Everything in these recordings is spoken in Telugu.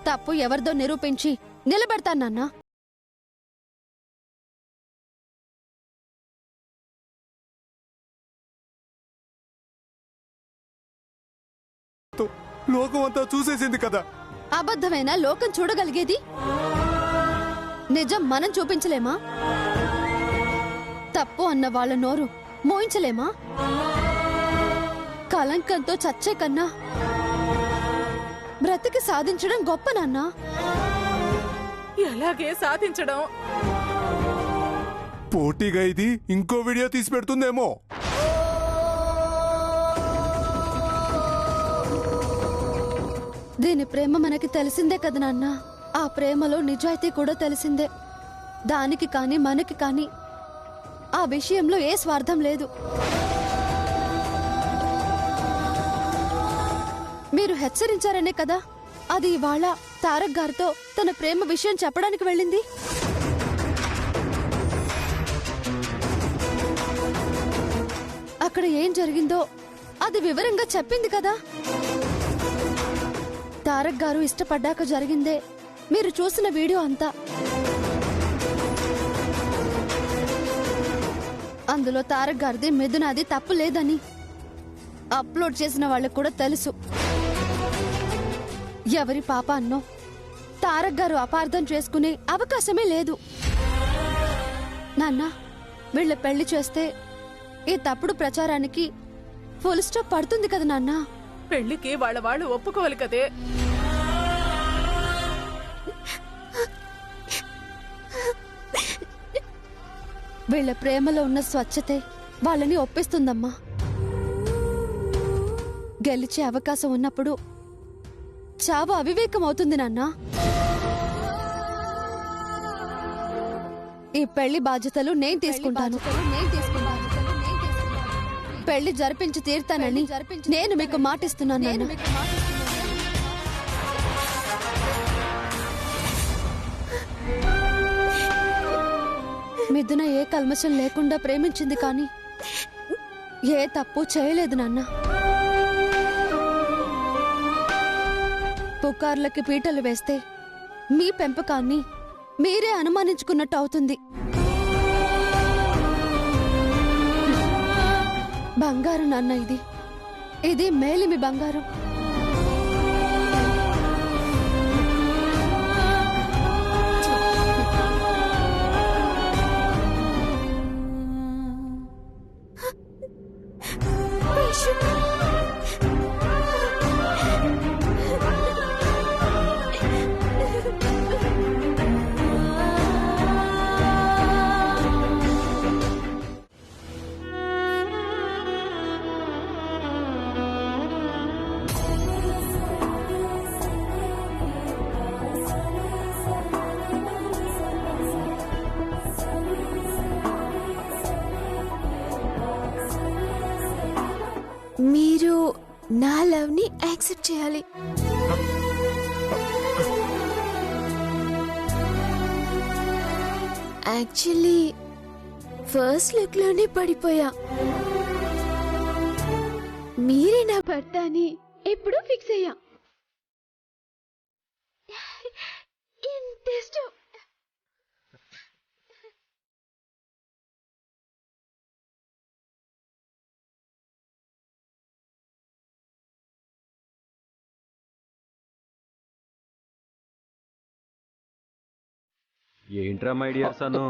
తప్పు ఎవరిదో నిరూపించి నిలబెడతాను నాన్న. లోకం అంతా చూసేసింది కదా. అబద్ధమైనా లోకం చూడగలిగేది, నిజం మనం చూపించలేమా? తప్పు అన్న వాళ్ళ నోరు మోయించలేమా? కలంకంతో చచ్చే కన్నా బ్రతికి సాధించడం గొప్ప నాన్న. ఎలాగే సాధించడం? పోటీగా ఇది ఇంకో వీడియో తీసి పెడుతుందేమో. దీని ప్రేమ మనకి తెలిసిందే కదా నాన్న. ఆ ప్రేమలో నిజాయితీ కూడా తెలిసిందే. దానికి కాని మనకి కాని ఆ విషయంలో ఏ స్వార్థం లేదు. మీరు హెచ్చరించారనే కదా అది ఇవాళ తారక్ గారితో తన ప్రేమ విషయం చెప్పడానికి వెళ్ళింది. అక్కడ ఏం జరిగిందో అది వివరంగా చెప్పింది కదా. తారక్ గారు ఇష్టపడ్డాక జరిగిందే మీరు చూసిన వీడియో అంతా. అందులో తారక్ గారిది మిథునాది తప్పు లేదని అప్లోడ్ చేసిన వాళ్ళకు కూడా తెలుసు. ఎవరి పాప అన్నో తారక్ గారు అపార్థం చేసుకునే అవకాశమే లేదు. నాన్న, వీళ్ళ పెళ్లి చేస్తే ఈ తప్పుడు ప్రచారానికి ఫుల్ స్టాప్ పడుతుంది కదా నాన్న. పెళ్లికి వాళ్ళు ఒప్పుకోవాలి కదే. వీళ్ళ ప్రేమలో ఉన్న స్వచ్ఛతే వాళ్ళని ఒప్పిస్తుందమ్మా. గెలిచే అవకాశం ఉన్నప్పుడు చావు అవివేకం అవుతుంది నాన్న. ఈ పెళ్లి బాధ్యతలు నేను తీసుకుంటాను. పెళ్లి జరిపించి తీరుతానని నేను మీకు మాటిస్తున్నాను నాన్న. మిథున ఏ కల్మషం లేకుండా ప్రేమించింది కానీ ఏ తప్పు చేయలేదు నాన్న. పుకార్లకి పీటలు వేస్తే మీ పెంపకాన్ని మీరే అనుమానించుకున్నట్టు అవుతుంది. బంగారం నాన్న, ఇది మేలిమి బంగారం. మీరు నా లవ్ ని యాక్సెప్ట్ చేయాలి. యాక్చువల్లీ ఫస్ట్ లుక్ లోనే పడిపోయా. మీరే నా భర్త అని ఇప్పుడు ఫిక్స్ అయ్యా. ఇంట్రెస్ట్ ఏంట్రా మై డియర్ సను,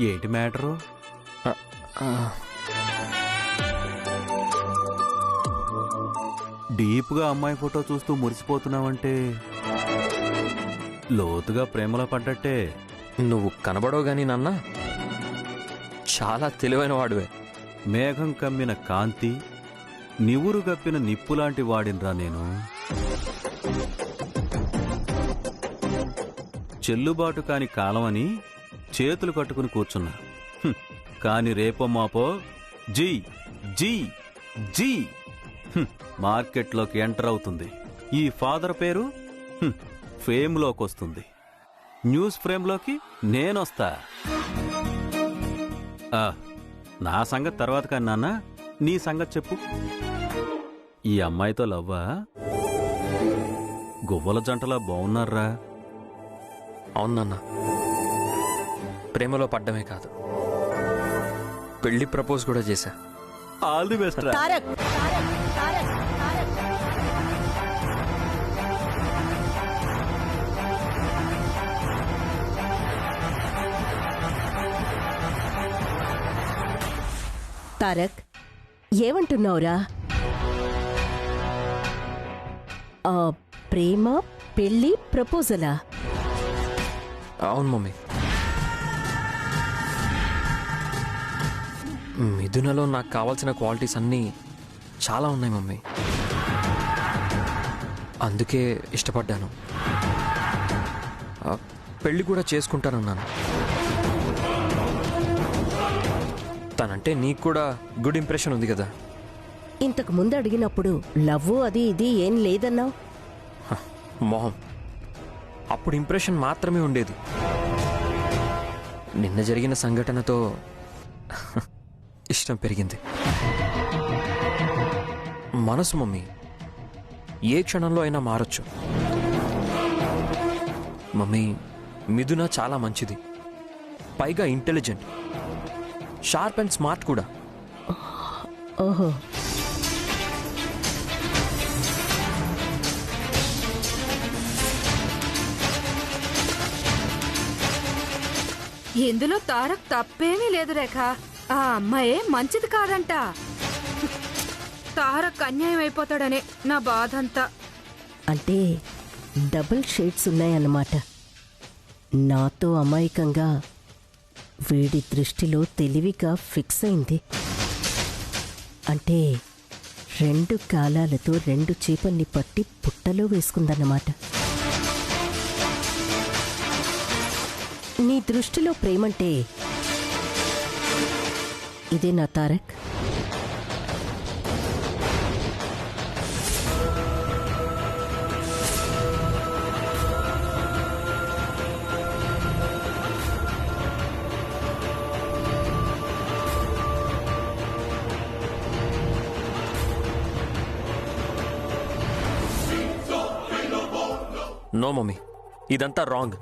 ఏంటి మ్యాటరు? డీప్గా అమ్మాయి ఫోటో చూస్తూ మురిసిపోతున్నావంటే లోతుగా ప్రేమలో పడ్డట్టే. నువ్వు కనబడవు గాని నాన్న, చాలా తెలివైన వాడువే. మేఘం కమ్మిన కాంతి, నివురు గప్పిన నిప్పులాంటి వాడినరా నేను. చెల్లుబాటు కాని కాలమని చేతులు కట్టుకుని కూర్చున్నా. కాని రేపో మాపో జీ జీ జీ మార్కెట్లోకి ఎంటర్ అవుతుంది. ఈ ఫాదర్ పేరు ఫేమ్లోకి వస్తుంది. న్యూస్ ఫ్రేమ్లోకి నేనొస్తా. నా సంగతి తర్వాత కానీ నాన్న, నీ సంగతి చెప్పు. ఈ అమ్మాయితో లవ్వా? గువ్వల జంటలా బాగున్నారా? అవునన్నా, ప్రేమలో పడ్డమే కాదు, పెళ్లి ప్రపోజ్ కూడా చేశా. ఆల్ ది బెస్ట్ రా. తారక్ తారక్ ఏమంటున్నావురా? ప్రేమ, పెళ్లి, ప్రపోజలా? అవును మమ్మీ, మిథునలో నాకు కావాల్సిన క్వాలిటీస్ అన్నీ చాలా ఉన్నాయి మమ్మీ. అందుకే ఇష్టపడ్డాను. పెళ్ళి కూడా చేసుకుంటానన్నాను. తనంటే నీకు కూడా గుడ్ ఇంప్రెషన్ ఉంది కదా. ఇంతకు ముందు అడిగినప్పుడు లవ్ అది ఇది ఏం లేదన్నావు. మొహం, అప్పుడు ఇంప్రెషన్ మాత్రమే ఉండేది. నిన్న జరిగిన సంఘటనతో ఇష్టం పెరిగింది. మనసు మమ్మీ ఏ క్షణంలో అయినా మారొచ్చు. మమ్మీ, మిథున చాలా మంచిది, పైగా ఇంటెలిజెంట్, షార్ప్ అండ్ స్మార్ట్ కూడా. ఓహో, ఇందులో తారక్ తప్పేమీ లేదు రేఖ. ఆ అమ్మాయే మంచిది కాదంట. తారక్ అన్యాయం అయిపోతాడనే నా బాధంతా. అంటే డబుల్ షేడ్స్ ఉన్నాయన్నమాట. నాతో అమాయకంగా వీడి దృష్టిలో తెలివిగా ఫిక్స్ అయింది. అంటే 2 కాలాలతో 2 చేపల్ని పట్టి పుట్టలో వేసుకుందన్నమాట. నీ దృష్టిలో ప్రేమంటే ఇదే నా తారక్. నో మమ్మీ, ఇదంతా రాంగ్,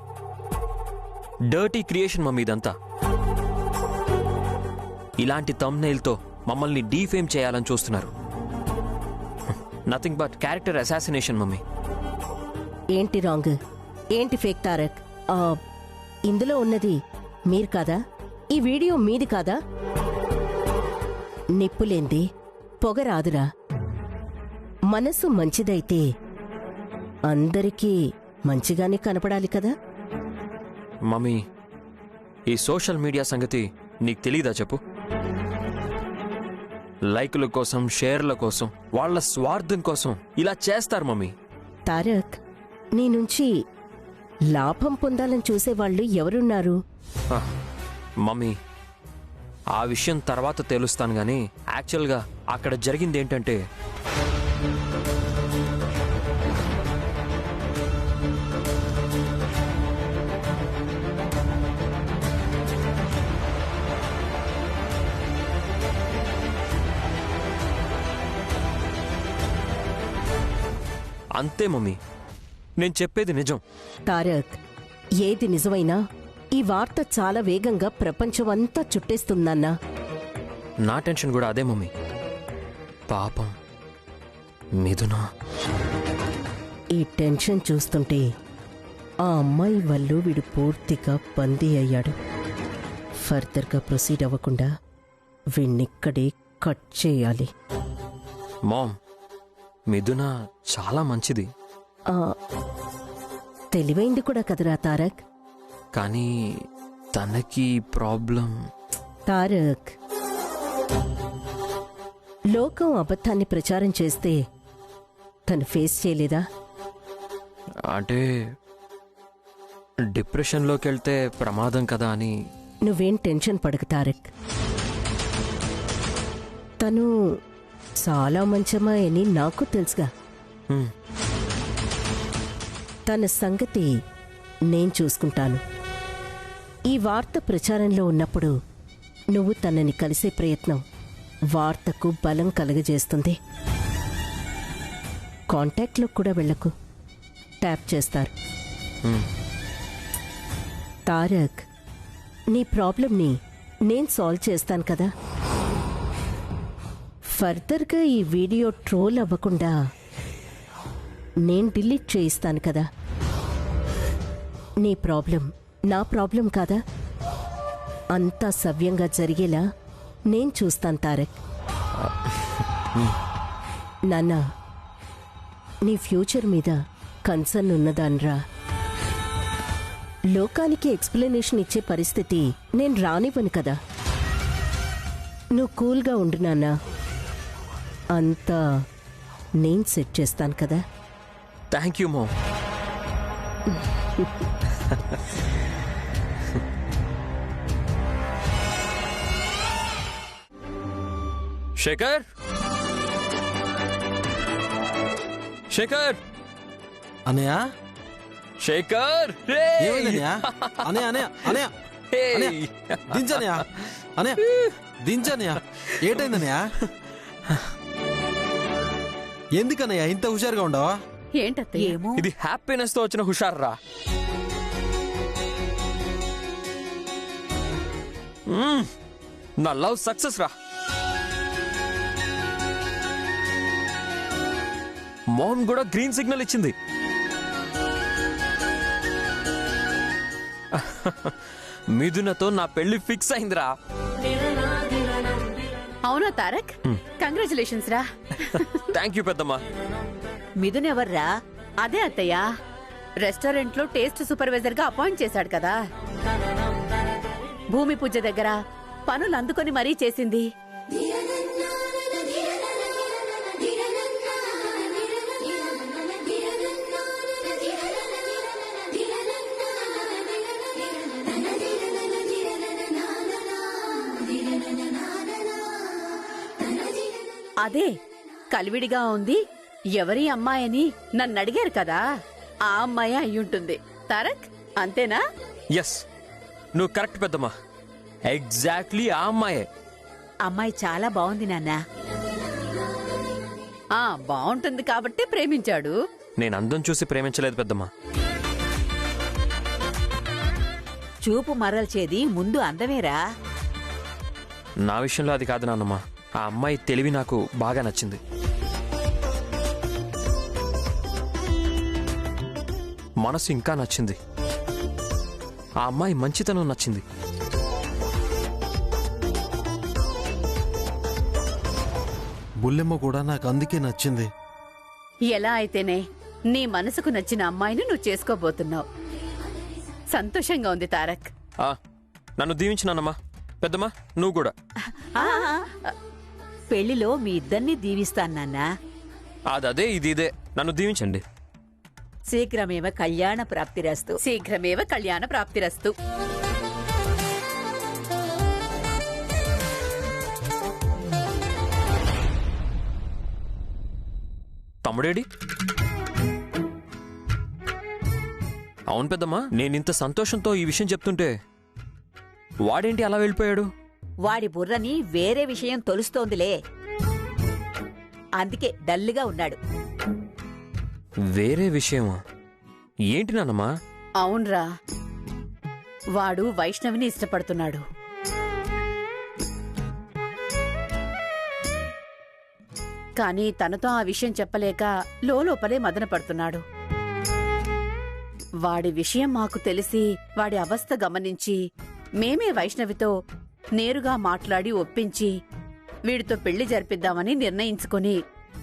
డర్టీ క్రియేషన్ మమ్మీ ఇదంతా. ఇలాంటి థంబ్నెయిల్తో మమ్మల్ని డీఫేమ్ చేయాలని చూస్తున్నారు. Nothing but character assassination mummy. ఏంటి రాంగ్, ఏంటి ఫేక్ తారక్? ఇందులో ఉన్నది మీరు కాదా? ఈ వీడియో మీది కాదా? నిప్పులేంది పొగ రాదురా. మనసు మంచిదైతే అందరికీ మంచిగానే కనపడాలి కదా. మమ్మీ, ఈ సోషల్ మీడియా సంగతి నీకు తెలీదా చెప్పు? లైకుల కోసం, షేర్ల కోసం, వాళ్ళ స్వార్థం కోసం ఇలా చేస్తారు మమ్మీ. తారక్, నీ నుంచి లాభం పొందాలని చూసేవాళ్ళు ఎవరున్నారు? మమ్మీ, ఆ విషయం తర్వాత తెలుస్తాను గానీ యాక్చువల్గా అక్కడ జరిగింది ఏంటంటే, అంతే మమ్మీ, నేను చెప్పేది నిజం. తారక్, ఏది నిజమైనా ఈ వార్త చాలా వేగంగా ప్రపంచమంతా చుట్టేస్తుందన్నా. నా టెన్షన్ కూడా అదే మమ్మీ. పాపం మిథున. ఈ టెన్షన్ చూస్తుంటే ఆ అమ్మాయి వల్ల వీడు పూర్తిగా బందీ అయ్యాడు. ఫర్దర్గా ప్రొసీడ్ అవ్వకుండా వీణ్ణిక్కడే కట్ చేయాలి. మామ్, మిథున చాలా మంచిది, తెలివైంది కూడా కదరా తారక్. కానీ తనకి ప్రాబ్లం. తారక్, లోకం అబద్ధాన్ని ప్రచారం చేస్తే తను ఫేస్ చేయలేదా? అంటే డిప్రెషన్లోకి వెళ్తే ప్రమాదం కదా అని. నువ్వేం టెన్షన్ పడకు తారక్. తను చాలా మంచమ్మాయి అని నాకు తెలుసుగా. హ్మ్. తన సంగతి నేను చూసుకుంటాను. ఈ వార్త ప్రచారంలో ఉన్నప్పుడు నువ్వు తనని కలిసే ప్రయత్నం వార్తకు బలం కలుగజేస్తుంది. కాంటాక్ట్లో కూడా వెళ్ళకు, ట్యాప్ చేస్తారు. తారక్, నీ ప్రాబ్లంని నేను సాల్వ్ చేస్తాను కదా. ఫర్దర్గా ఈ వీడియో ట్రోల్ అవ్వకుండా నేను డిలీట్ చేయిస్తాను కదా. నీ ప్రాబ్లం నా ప్రాబ్లం కాదా? అంతా సవ్యంగా జరిగేలా నేను చూస్తాను తారక్. నాన్న, నీ ఫ్యూచర్ మీద కన్సర్న్ ఉన్నదాన్రా. లోకానికి ఎక్స్ప్లెనేషన్ ఇచ్చే పరిస్థితి నేను రానివ్వను కదా. నువ్వు కూల్గా ఉండు నాన్న, అంతా నేను సెట్ చేస్తాను కదా. Thank you ma'am. Shekhar, Shekhar, అనయ్య, శేఖర్, ఏమైందన్నయ్య? అనయ్య అనయ్య అనయ్య అనయ్య, దించనయ్య, అనయ్య దించనయ్య, ఏటైందన్నయ్య? ఎందుకన్నయ్య ఇంత హుషారుగా ఉండవా? ఏంటత్తయ్య? ఇది హ్యాపీనెస్ తో వచ్చిన హుషారు రా. నా లవ్ సక్సెస్ రా. మామ్ కూడా గ్రీన్ సిగ్నల్ ఇచ్చింది. మిథునతో నా పెళ్లి ఫిక్స్ అయిందిరా. అవునా తారక్? కంగ్రాచులేషన్స్ రా. థ్యాంక్ యూ పెద్దమ్మా. మిథున్ ఎవర్రా? అదే అత్తయ్య, రెస్టారెంట్ లో టేస్ట్ సూపర్వైజర్ గా అపాయింట్ చేశాడు కదా. భూమి పూజ దగ్గర పనులు అందుకొని మరీ చేసింది. అదే కలివిడిగా ఉంది, ఎవరి అమ్మాయని నన్ను అడిగారు కదా, ఆ అమ్మాయి అయ్యుంటుంది. తారక్, అంతేనా? ఎస్, నువ్వు కరెక్ట్ పెద్దమ్మా. ఎగ్జాక్ట్లీ ఆ అమ్మాయే. అమ్మాయి చాలా బాగుంది నాన్న. బాగుంటుంది కాబట్టి ప్రేమించాడు. నేను అందం చూసి ప్రేమించలేదు పెద్దమ్మా. చూపు మరల్చేది ముందు అందమేరా. నా విషయంలో అది కాదు నాన్నమ్మా. ఆ అమ్మాయి తెలివి నాకు బాగా నచ్చింది. మనసు ఇంకా నచ్చింది. ఆ అమ్మాయి మంచితనం నచ్చింది. బుల్లెమ్మ కూడా నాకు అందుకే నచ్చింది. ఎలా అయితేనే నీ మనసుకు నచ్చిన అమ్మాయిని నువ్వు చేసుకోబోతున్నావు. సంతోషంగా ఉంది తారక్. నన్ను దీవించినానమ్మా. పెద్దమ్మా, నువ్వు కూడా. పెళ్లిలో మీ ఇద్దరిని దీవిస్తాను నాన్నా. అదే ఇదే, నన్ను దీవించండి. శీఘ్రమేవ కళ్యాణ ప్రాప్తిరస్తు. శీఘ్రమేవ కళ్యాణ ప్రాప్తిరస్తు. తమ్ముడేడి? అవును పెద్దమ్మా, నేనింత సంతోషంతో ఈ విషయం చెప్తుంటే వాడేంటి అలా వెళ్ళిపోయాడు? వాడి బుర్రని వేరే విషయం తొలుస్తోందిలే, అందుకే డల్లుగా ఉన్నాడు. వేరే విషయమా? ఏంటి నాన్నమ్మా? అవునరా, వాడు వైష్ణవిని ఇష్టపడుతున్నాడు. కానీ తనతో ఆ విషయం చెప్పలేక లోపలే మదన పడుతున్నాడు. వాడి విషయం మాకు తెలిసి వాడి అవస్థ గమనించి మేమే వైష్ణవితో నేరుగా మాట్లాడి ఒప్పించి వీడితో పెళ్లి జరిపిద్దామని నిర్ణయించుకుని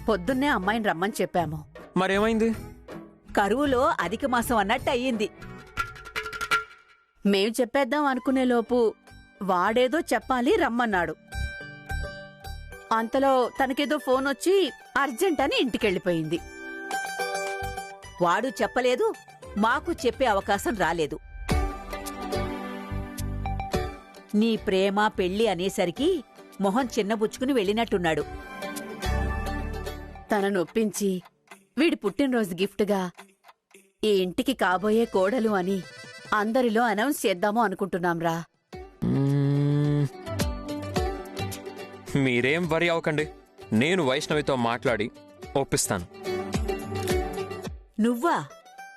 పొద్దున్నే అమ్మాయిని రమ్మని చెప్పాము. మరేమైంది? కరువులో అధిక మాసం అన్నట్టు అయ్యింది. మేం చెప్పేద్దాం అనుకునే లోపు వాడేదో చెప్పాలి రమ్మన్నాడు. అంతలో తనకేదో ఫోన్ వచ్చి అర్జెంట్ అని ఇంటికెళ్ళిపోయింది. వాడు చెప్పలేదు, మాకు చెప్పే అవకాశం రాలేదు. నీ ప్రేమ పెళ్లి అనేసరికి మొహం చిన్నబుచ్చుకుని వెళ్ళినట్టున్నాడు. తనను ఒప్పించి వీడి పుట్టినరోజు గిఫ్ట్గా ఈ ఇంటికి కాబోయే కోడలు అని అందరిలో అనౌన్స్ చేద్దాము అనుకుంటున్నాంరా. మీరేం వరి అవ్వకండి, నేను వైష్ణవితో మాట్లాడి ఒప్పిస్తాను. నువ్వా?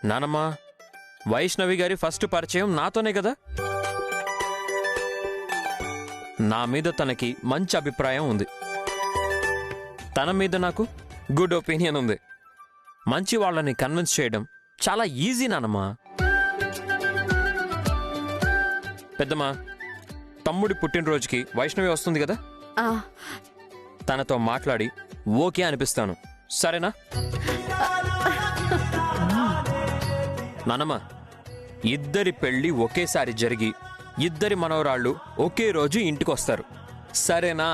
నానమ్మా, వైష్ణవి గారి ఫస్ట్ పరిచయం నాతోనే కదా. నా మీద తనకి మంచి అభిప్రాయం ఉంది, తన మీద నాకు గుడ్ ఒపీనియన్ ఉంది. మంచి వాళ్ళని కన్విన్స్ చేయడం చాలా ఈజీ నానమ్మా. పెద్దమ్మా, తమ్ముడి పుట్టినరోజుకి వైష్ణవి వస్తుంది కదా, ఆ, తనతో మాట్లాడి ఓకే అనిపిస్తాను, సరేనా? నానమ్మ, ఇద్దరి పెళ్లి ఒకేసారి జరిగి ఇద్దరి మనవరాళ్ళు ఒకే రోజు ఇంటికొస్తారు, సరేనా?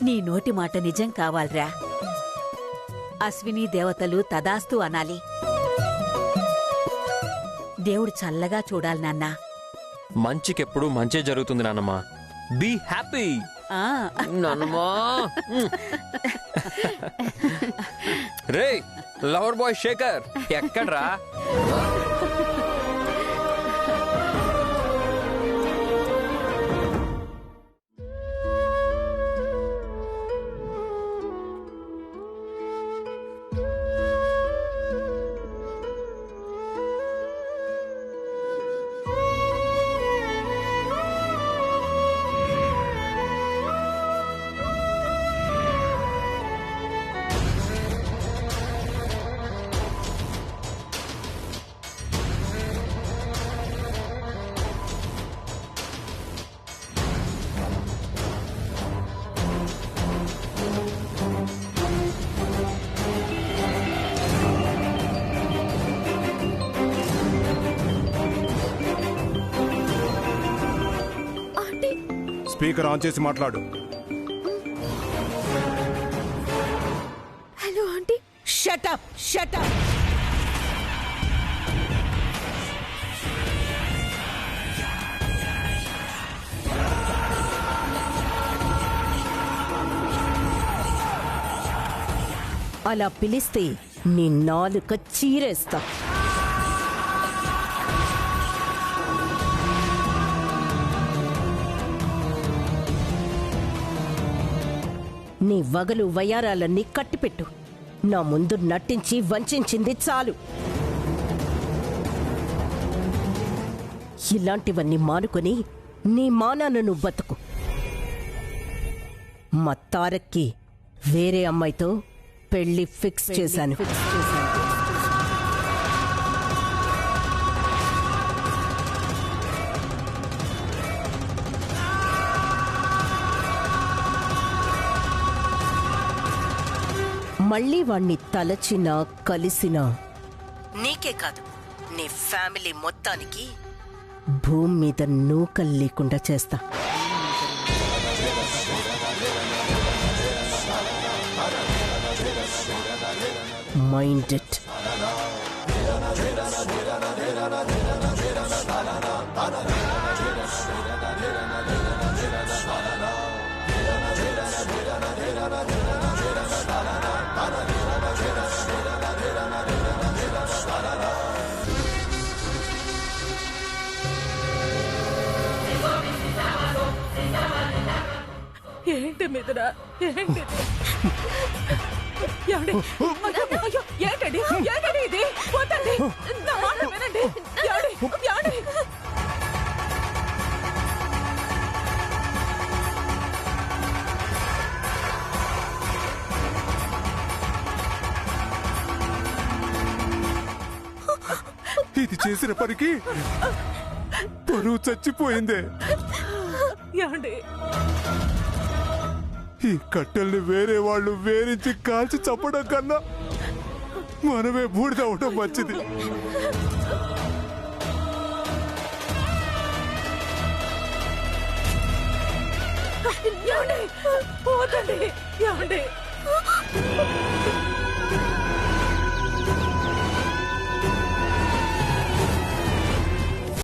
నీ నోటి మాట నిజం కావాలిరా. అశ్విని దేవతలు తదాస్తు అనాలి. దేవుడు చల్లగా చూడాలి నాన్నా. మంచికెప్పుడు మంచే జరుగుతుంది నానమ్మ. బీ హ్యాపీ ఆ, నానమ్మా. రే లవర్ బాయ్ శేఖర్ ఎక్కడ్రా? స్పీకర్ ఆన్ చేసి మాట్లాడు. Hello aunty. Shut up shut up. అలా పిలిస్తే నీ నాలుక చీరేస్తా. నీ వగలు వయారాలన్నీ కట్టిపెట్టు. నా ముందు నటించి వంచింది చాలు. ఇలాంటివన్నీ మానుకొని నీ మానాన్న నువ్వు బతుకు. మా తారక్కి వేరే అమ్మాయితో పెళ్లి ఫిక్స్ చేశాను. మళ్ళీ వాణ్ణి తలచినా కలిసినా నీకే కాదు, నీ ఫ్యామిలీ మొత్తానికి భూమి మీద నూకలు లేకుండా చేస్తా. Mind it. ఏంటి మిథున, ఏంటి అయ్యో, ఏంటండి ఏంటండి ఇది? వద్దండి, నా మాట వినండి. ఇది చేసిన పనికి పరువు చచ్చిపోయిందే. ఈ కట్టెల్ని వేరే వాళ్ళు వేరించి కాల్చి చంపడం కన్నా మనమే బూడిదవడం మంచిది. ఏమండి?